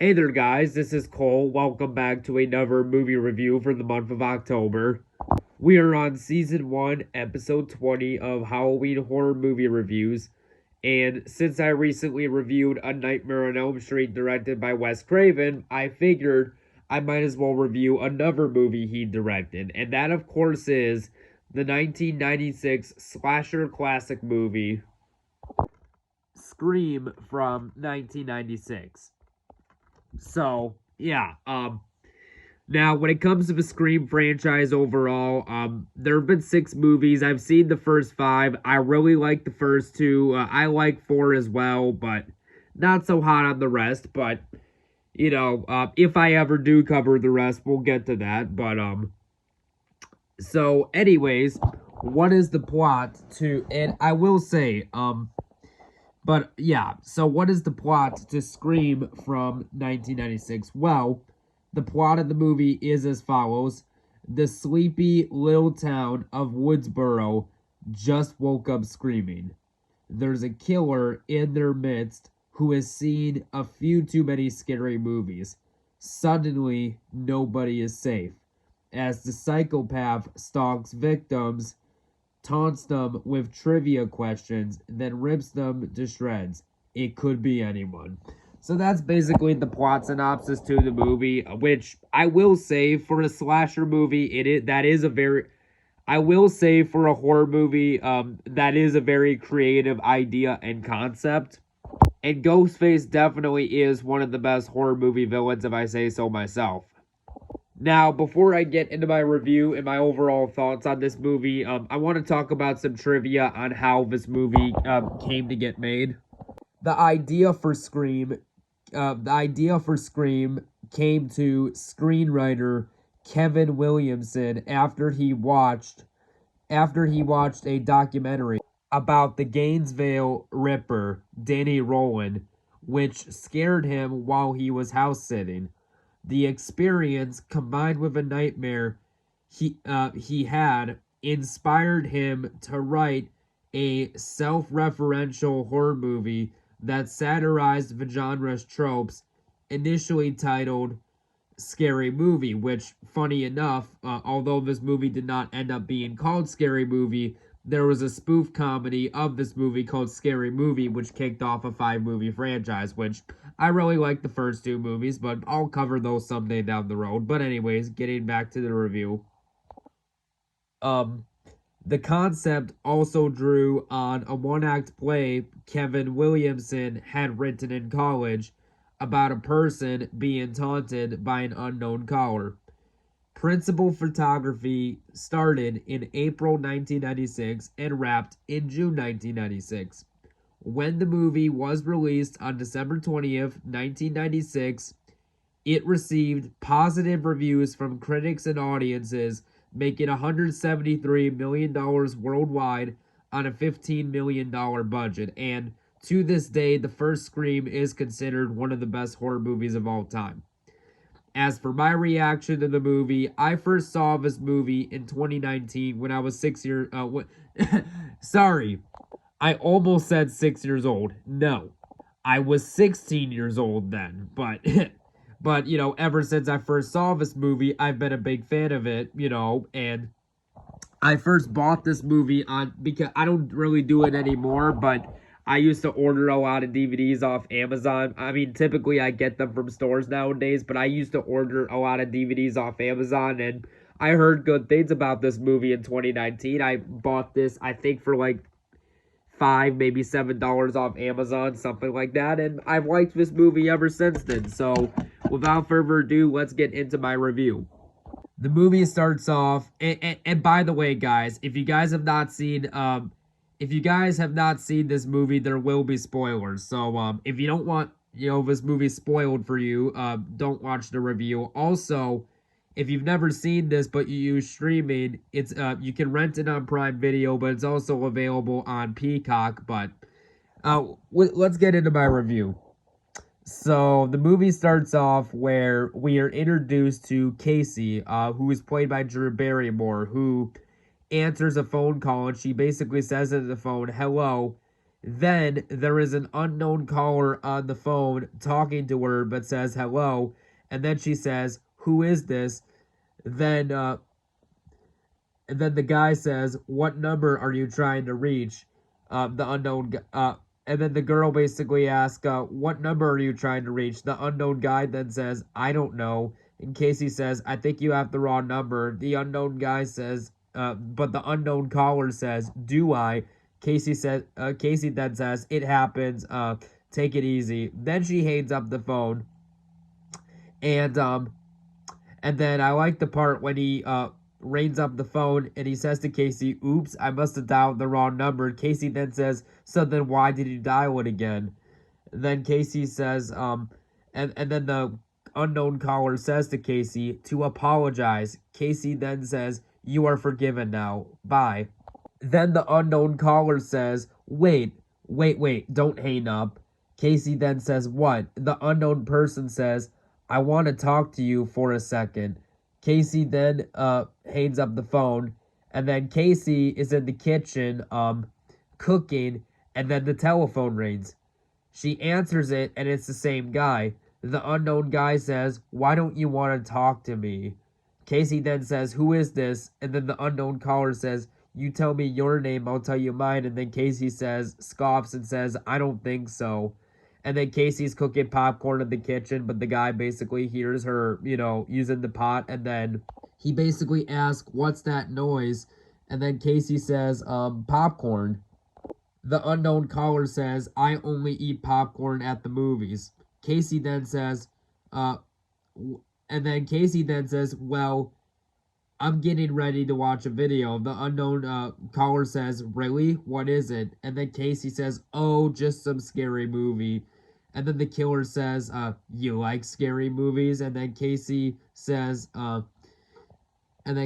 Hey there, guys. This is Cole. Welcome back to another movie review for the month of October. We are on season 1, episode 20 of Halloween horror movie reviews. And since I recently reviewed A Nightmare on Elm Street directed by Wes Craven, I figured I might as well review another movie he directed. And that, of course, is the 1996 slasher classic movie Scream from 1996. So, yeah, now when it comes to the Scream franchise overall, there have been 6 movies. I've seen the first 5. I really like the first 2. I like 4 as well, but not so hot on the rest. But, if I ever do cover the rest, we'll get to that. But, so anyways, what is the plot to, and I will say, but yeah, so what is the plot to Scream from 1996? Well, the plot of the movie is as follows. The sleepy little town of Woodsboro just woke up screaming. There's a killer in their midst who has seen a few too many scary movies. Suddenly, nobody is safe. As the psychopath stalks victims, taunts them with trivia questions, then rips them to shreds. It could be anyone. So that's basically the plot synopsis to the movie, which I will say for a slasher movie, that is a very I will say for a horror movie, that is a very creative idea and concept. And Ghostface definitely is one of the best horror movie villains, if I say so myself. Now, before I get into my review and my overall thoughts on this movie, I want to talk about some trivia on how this movie came to get made. The idea for Scream, came to screenwriter Kevin Williamson after he watched a documentary about the Gainesville Ripper, Danny Rowland, which scared him while he was house sitting. The experience, combined with a nightmare he had, inspired him to write a self-referential horror movie that satirized the genre's tropes, initially titled Scary Movie, which, funny enough, although this movie did not end up being called Scary Movie, there was a spoof comedy of this movie called Scary Movie, which kicked off a 5-movie franchise, which I really like the first 2 movies, but I'll cover those someday down the road. But anyways, getting back to the review. Um, the concept also drew on a one-act play Kevin Williamson had written in college about a person being taunted by an unknown caller. Principal photography started in April 1996 and wrapped in June 1996. When the movie was released on December 20th, 1996, it received positive reviews from critics and audiences, making $173 million worldwide on a $15 million budget. And to this day, the first Scream is considered one of the best horror movies of all time. As for my reaction to the movie, I first saw this movie in 2019 when I was 6 years. Sorry, I almost said 6 years old. No, I was 16 years old then. But, but ever since I first saw this movie, I've been a big fan of it. And I first bought this movie on because I don't really do it anymore, but I used to order a lot of DVDs off Amazon. I mean, typically I get them from stores nowadays, but I used to order a lot of DVDs off Amazon, and I heard good things about this movie in 2019. I bought this, I think, for like maybe $7 off Amazon, something like that, and I've liked this movie ever since then. So, without further ado, let's get into my review. The movie starts off, and by the way, guys, if you guys have not seen this movie, there will be spoilers. So, if you don't want, this movie spoiled for you, don't watch the review. Also, if you've never seen this but you use streaming, it's you can rent it on Prime Video, but it's also available on Peacock. But let's get into my review. So the movie starts off where we are introduced to Casey, who is played by Drew Barrymore, who answers a phone call, and she basically says into the phone, "Hello, Then there is an unknown caller on the phone talking to her but says hello, and then she says, "Who is this?" Then and then the guy says, "What number are you trying to reach?" The unknown and then the girl basically asks, "What number are you trying to reach?" The unknown guy then says, "I don't know." And Casey says, "I think you have the wrong number." The unknown guy says, but the unknown caller says, "Do I?" Casey then says, "It happens. Take it easy." Then she hangs up the phone, and and then I like the part when he rings up the phone and he says to Casey, "Oops, I must have dialed the wrong number." Casey then says, "So then why did you dial it again?" Then Casey says, and then the unknown caller says to Casey to apologize. Casey then says, "You are forgiven now. Bye." Then the unknown caller says, wait, don't hang up." Casey then says, "What?" The unknown person says, "I want to talk to you for a second." Casey then hangs up the phone, and then Casey is in the kitchen cooking, and then the telephone rings. She answers it, and it's the same guy. The unknown guy says, "Why don't you want to talk to me?" Casey then says, "Who is this?" And then the unknown caller says, "You tell me your name, I'll tell you mine." And then Casey scoffs and says, "I don't think so." And then Casey's cooking popcorn in the kitchen, but the guy basically hears her, using the pot. And then he basically asks, "What's that noise?" And then Casey says, "Popcorn." The unknown caller says, "I only eat popcorn at the movies." Casey then says, uh, and then Casey then says, "Well, I'm getting ready to watch a video." The unknown caller says, "Really? What is it?" And then Casey says, "Oh, just some scary movie." And then the killer says, "You like scary movies?" And then Casey says, "Uh-huh." And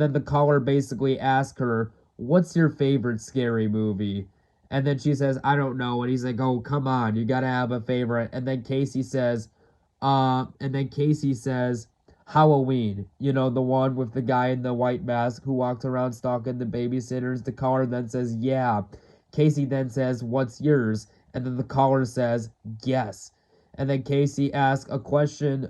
then the caller basically asks her, "What's your favorite scary movie?" And then she says, "I don't know." And he's like, "Oh, come on, you gotta have a favorite." And then Casey says, "Halloween." The one with the guy in the white mask who walks around stalking the babysitters. The caller then says, "Yeah." Casey then says, "What's yours?" And then the caller says, "Guess." And then Casey asks a question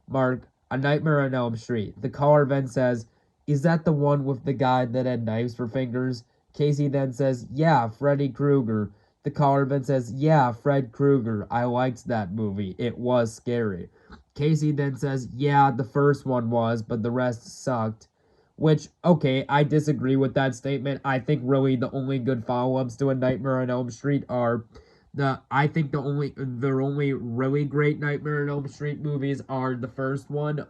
mark, "A Nightmare on Elm Street." The caller then says, "Is that the one with the guy that had knives for fingers?" Casey then says, "Yeah, Freddy Krueger." The caller then says, "Yeah, Fred Krueger. I liked that movie. It was scary." Casey then says, "Yeah, the first one was, but the rest sucked." Which, okay, I disagree with that statement. I think really the only good follow-ups to A Nightmare on Elm Street are I think the only really great Nightmare on Elm Street movies are the first one,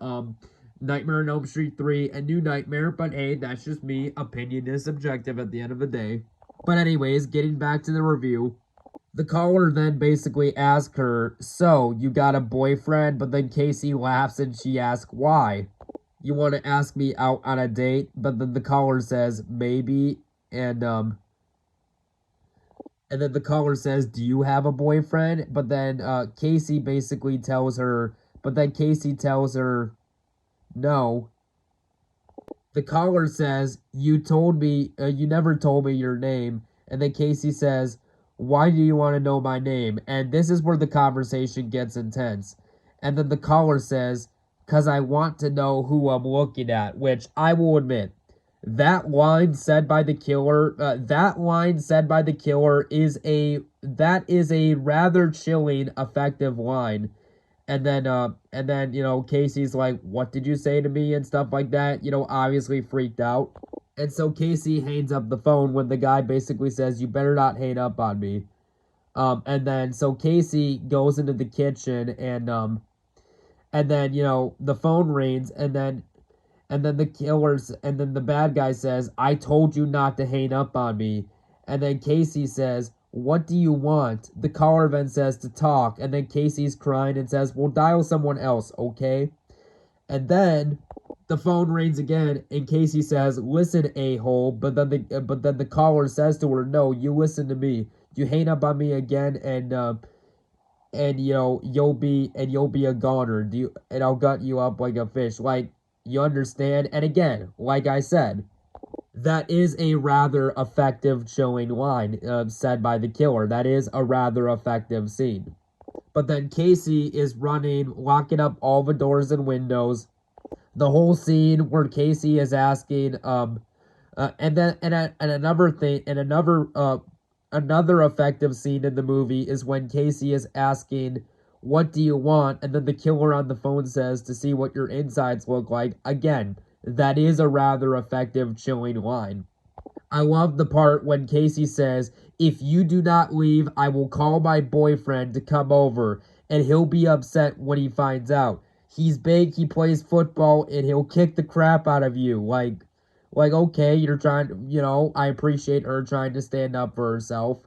Nightmare on Elm Street 3 and New Nightmare, but hey, that's just me. Opinion is subjective at the end of the day. But anyways, getting back to the review, the caller then basically asks her, "So, you got a boyfriend?" But then Casey laughs and she asks, "Why? You want to ask me out on a date?" But then the caller says, "Maybe." And and then the caller says, "Do you have a boyfriend?" But then Casey tells her, "No." The caller says, you never told me your name." And then Casey says, "Why do you want to know my name?" And this is where the conversation gets intense. And then the caller says, "'Cause I want to know who I'm looking at," which I will admit, that line said by the killer is a rather chilling, effective line. And then Casey's like, "What did you say to me?" and stuff like that, obviously freaked out. And so Casey hangs up the phone when the guy basically says, "You better not hang up on me." And then so Casey goes into the kitchen, and then the phone rings, and then the bad guy says, "I told you not to hang up on me." And then Casey says, "What do you want?" The caller then says to talk, and then Casey's crying and says, "Well, dial someone else, okay?" And then the phone rings again, and Casey says, "Listen, a-hole," but then the caller says to her, "No, you listen to me. You hang up on me again, and you'll be a goner. And I'll gut you up like a fish. Like, you understand?" And again, like I said, That is a rather effective chilling line said by the killer. That is a rather effective scene. But then Casey is running, locking up all the doors and windows. The whole scene where Casey is asking, and then and another thing, and another effective scene in the movie is when Casey is asking, "What do you want?" and then the killer on the phone says, "To see what your insides look like." Again, that is a rather effective chilling line. I love the part when Casey says, "If you do not leave, I will call my boyfriend to come over, and he'll be upset when he finds out. He's big, he plays football, and he'll kick the crap out of you." Like, okay, you're trying to, I appreciate her trying to stand up for herself.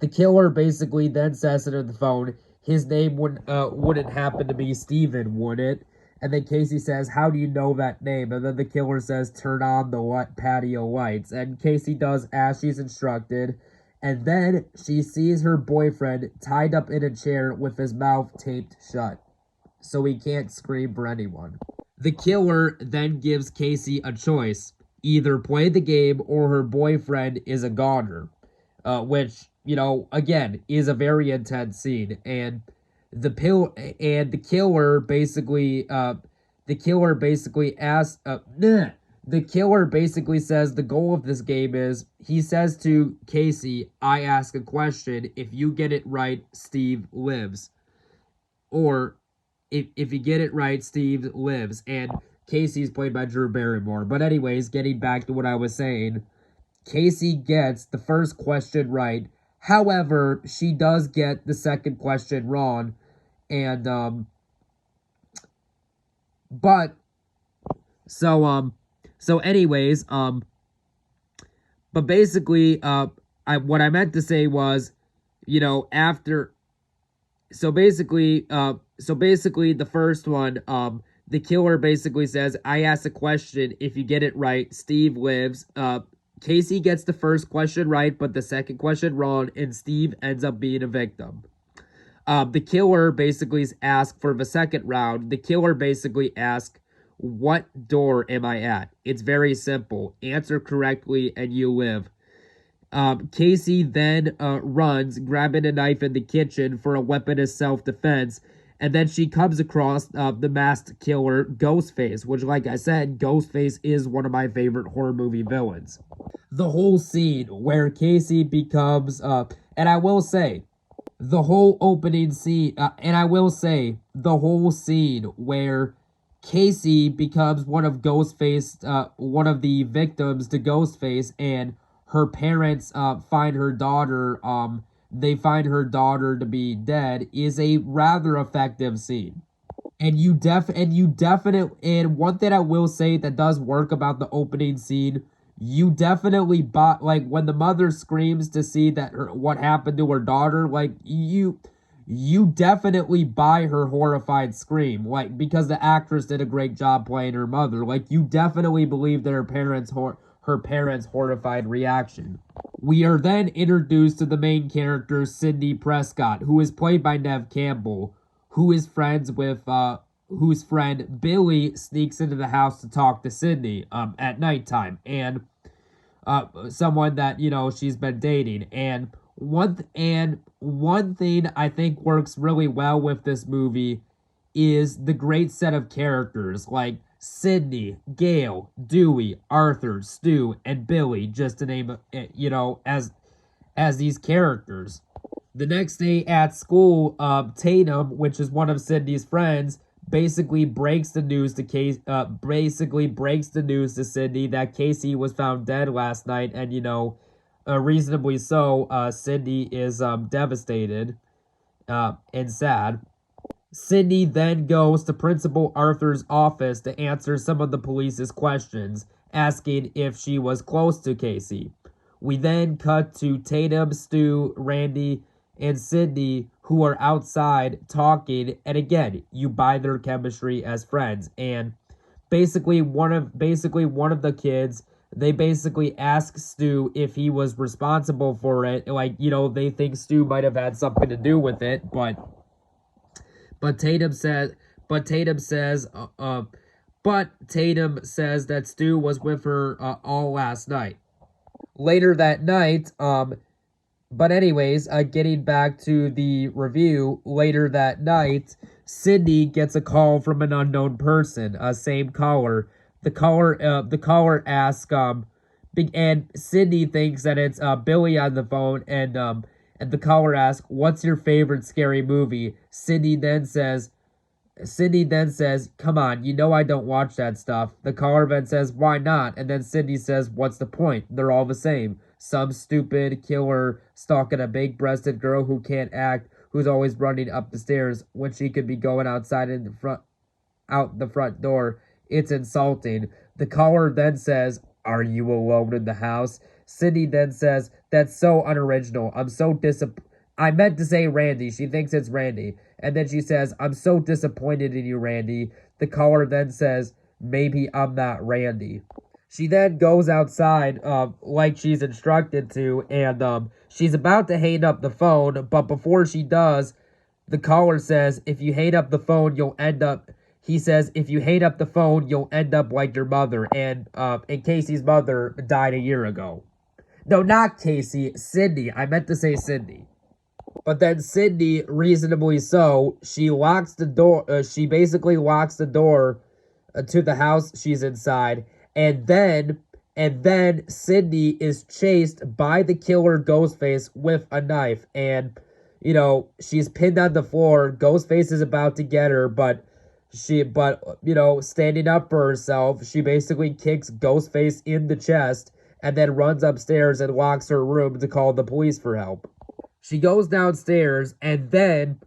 The killer basically then says into the phone, his name wouldn't happen to be Steven, would it? And then Casey says, "How do you know that name?" And then the killer says, "Turn on the patio lights." And Casey does as she's instructed. And then she sees her boyfriend tied up in a chair with his mouth taped shut, so he can't scream for anyone. The killer then gives Casey a choice: either play the game or her boyfriend is a goner, which, again, is a very intense scene. And the killer basically asks, the killer basically says the goal of this game is, he says to Casey, "I ask a question. If you get it right, Steve lives." Or, if you get it right, Steve lives. And Casey's played by Drew Barrymore. But anyways, getting back to what I was saying, Casey gets the first question right. However, she does get the second question wrong. And, but, so anyways, but basically, what I meant to say was, after, so basically, the first one, the killer basically says, "I asked a question. If you get it right, Steve lives." Casey gets the first question right, but the second question wrong, and Steve ends up being a victim. The killer basically asks for the second round. The killer basically asks, "What door am I at?" It's very simple. Answer correctly and you live. Casey then runs, grabbing a knife in the kitchen for a weapon of self-defense, and then she comes across the masked killer, Ghostface, which, like I said, Ghostface is one of my favorite horror movie villains. The whole scene where Casey becomes, and I will say, the whole opening scene, the whole scene where Casey becomes one of one of the victims to Ghostface, and her parents find her daughter, they find her daughter to be dead, is a rather effective scene. And and one thing I will say that does work about the opening scene, you definitely buy, like, when the mother screams to see what happened to her daughter, like, you definitely buy her horrified scream, like, because the actress did a great job playing her mother. Like, you definitely believe that her parents' horrified reaction. We are then introduced to the main character, Sidney Prescott, who is played by Neve Campbell, who is friends with, whose friend Billy sneaks into the house to talk to Sidney, at nighttime, and, someone that, she's been dating. And one thing I think works really well with this movie is the great set of characters, like Sidney, Gail, Dewey, Arthur, Stu, and Billy, just to name, as these characters. The next day at school, Tatum, which is one of Sidney's friends, basically breaks the news to Sidney that Casey was found dead last night, and reasonably so. Sidney is devastated and sad. Sidney then goes to Principal Arthur's office to answer some of the police's questions, asking if she was close to Casey. We then cut to Tatum, Stu, Randy, and Sidney, who are outside talking, and again, you buy their chemistry as friends. And basically one of the kids, they basically ask Stu if he was responsible for it. Like, they think Stu might have had something to do with it, but Tatum says, but Tatum says that Stu was with her all last night. Later that night, but anyways, getting back to the review, later that night, Cindy gets a call from an unknown person, same caller. The caller asks, and Cindy thinks that it's Billy on the phone, and the caller asks, "What's your favorite scary movie?" Cindy then says, "Come on, you know I don't watch that stuff." The caller then says, "Why not?" And then Cindy says, "What's the point? They're all the same. Some stupid killer stalking a big-breasted girl who can't act, who's always running up the stairs when she could be going outside in the front, out the front door. It's insulting." The caller then says, "Are you alone in the house?" Cindy then says, "That's so unoriginal. I'm so disappointed. I meant to say Randy." She thinks it's Randy. And then she says, "I'm so disappointed in you, Randy." The caller then says, "Maybe I'm not Randy." She then goes outside, like she's instructed to, and she's about to hang up the phone, but before she does, the caller says, "If you hang up the phone, you'll end up," he says, "if you hang up the phone, you'll end up like your mother," and Casey's mother died a year ago. No, not Casey, Cindy. I meant to say Cindy. But then Cindy, reasonably so, she locks the door. She basically locks the door to the house she's inside, and then Cindy is chased by the killer Ghostface with a knife, and she's pinned on the floor. Ghostface is about to get her, but standing up for herself, she basically kicks Ghostface in the chest, and then runs upstairs and locks her room to call the police for help. She goes downstairs, and then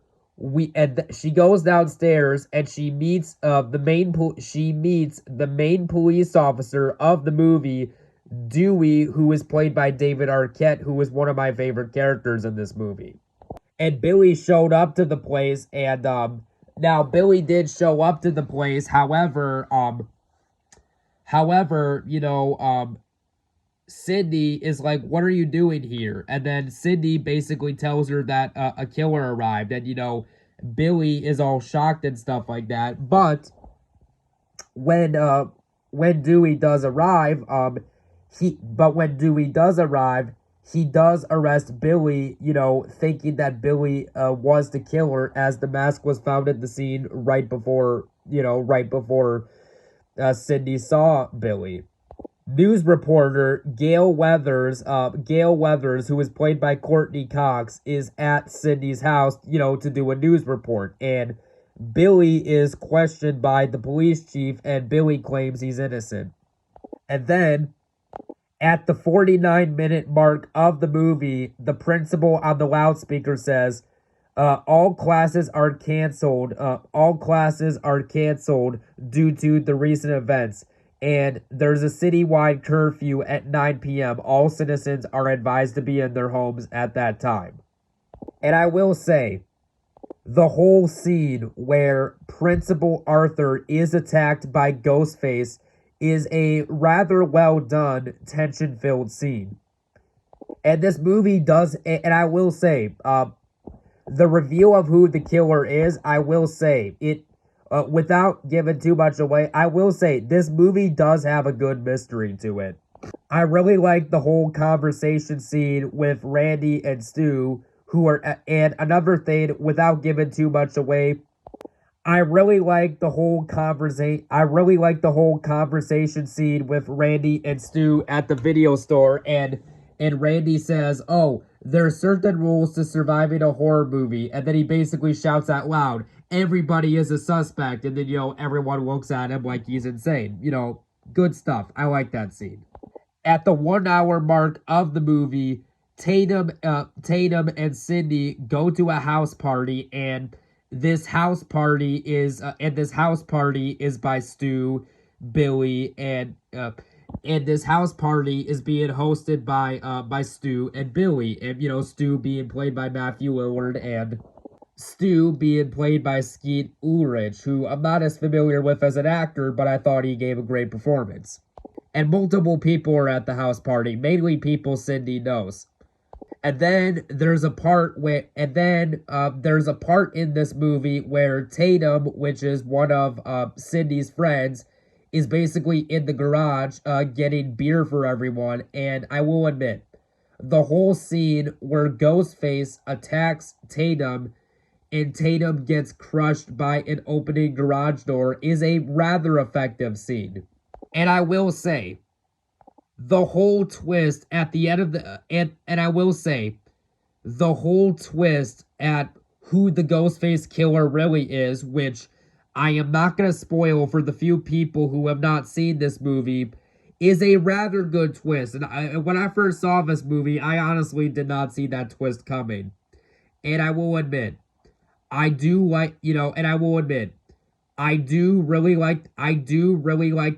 she goes downstairs and she meets the main police officer of the movie, Dewey, who is played by David Arquette, who is one of my favorite characters in this movie. And Billy showed up to the place, and now Billy did show up to the place. However, Cindy is like, "What are you doing here?" And then Cindy basically tells her that a killer arrived, and Billy is all shocked and stuff like that. But when Dewey does arrive, he does arrest Billy, thinking that Billy was the killer, as the mask was found at the scene right before Cindy saw Billy. News reporter Gail Weathers, who is played by Courtney Cox, is at Cindy's house, to do a news report. And Billy is questioned by the police chief, and Billy claims he's innocent. And then, at the 49-minute mark of the movie, the principal on the loudspeaker says, all classes are canceled. All classes are canceled due to the recent events. And there's a citywide curfew at 9 p.m. All citizens are advised to be in their homes at that time. And I will say, the whole scene where Principal Arthur is attacked by Ghostface is a rather well done, tension-filled scene. And this movie does, and I will say, the reveal of who the killer is, I will say, without giving too much away, I will say this movie does have a good mystery to it. I really like the whole conversation scene with Randy and Stu, and another thing, without giving too much away, I really like the whole conversation scene with Randy and Stu at the video store, and Randy says, "Oh, there are certain rules to surviving a horror movie," and then he basically shouts out loud, "Everybody is a suspect," and then, everyone looks at him like he's insane. Good stuff. I like that scene. At the 1 hour mark of the movie, Tatum and Cindy go to a house party, and this house party is by Stu, Billy, and this house party is being hosted by Stu and Billy, and Stu being played by Matthew Lillard, and Stu being played by Skeet Ulrich, who I'm not as familiar with as an actor, but I thought he gave a great performance. And multiple people are at the house party, mainly people Cindy knows. And then there's a part in this movie where Tatum, which is one of Cindy's friends, is basically in the garage getting beer for everyone. And I will admit, the whole scene where Ghostface attacks Tatum and Tatum gets crushed by an opening garage door is a rather effective scene. And I will say, the whole twist at the end of the and I will say, the whole twist at who the Ghostface killer really is, which I am not going to spoil for the few people who have not seen this movie, is a rather good twist. And when I first saw this movie, I honestly did not see that twist coming. And I will admit, I do like, and I will admit, I do really like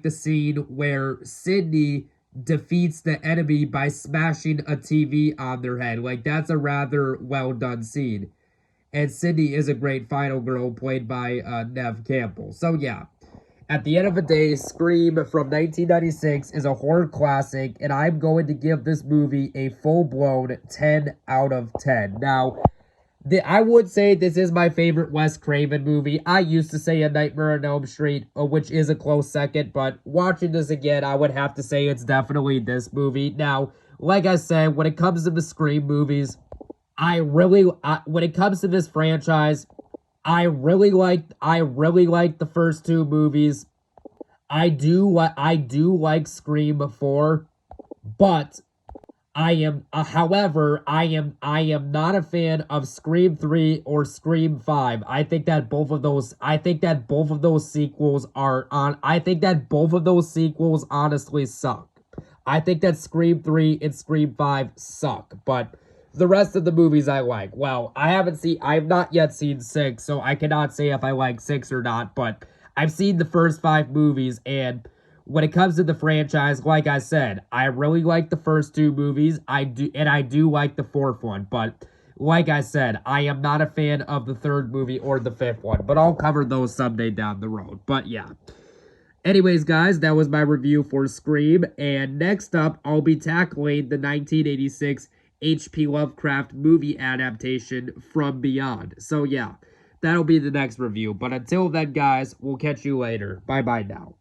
the scene where Sidney defeats the enemy by smashing a TV on their head. Like, that's a rather well done scene. And Sidney is a great final girl played by Neve Campbell. So yeah, at the end of the day, Scream from 1996 is a horror classic, and I'm going to give this movie a full-blown 10 out of 10. Now, I would say this is my favorite Wes Craven movie. I used to say A Nightmare on Elm Street, which is a close second, but watching this again, I would have to say it's definitely this movie. Now, like I said, when it comes to the Scream movies, when it comes to this franchise, I really like the first two movies. I do like Scream 4, but however, I am not a fan of Scream 3 or Scream 5. I think that both of those sequels honestly suck. I think that Scream 3 and Scream 5 suck, but the rest of the movies I like. Well, I've not yet seen 6, so I cannot say if I like 6 or not, but I've seen the first 5 movies, and when it comes to the franchise, like I said, I really like the first 2 movies. I do like the 4th one, but like I said, I am not a fan of the 3rd movie or the 5th one, but I'll cover those someday down the road. But yeah. Anyways, guys, that was my review for Scream, and next up, I'll be tackling the 1986 H.P. Lovecraft movie adaptation From Beyond. So yeah, that'll be the next review. But until then, guys, we'll catch you later. Bye-bye now.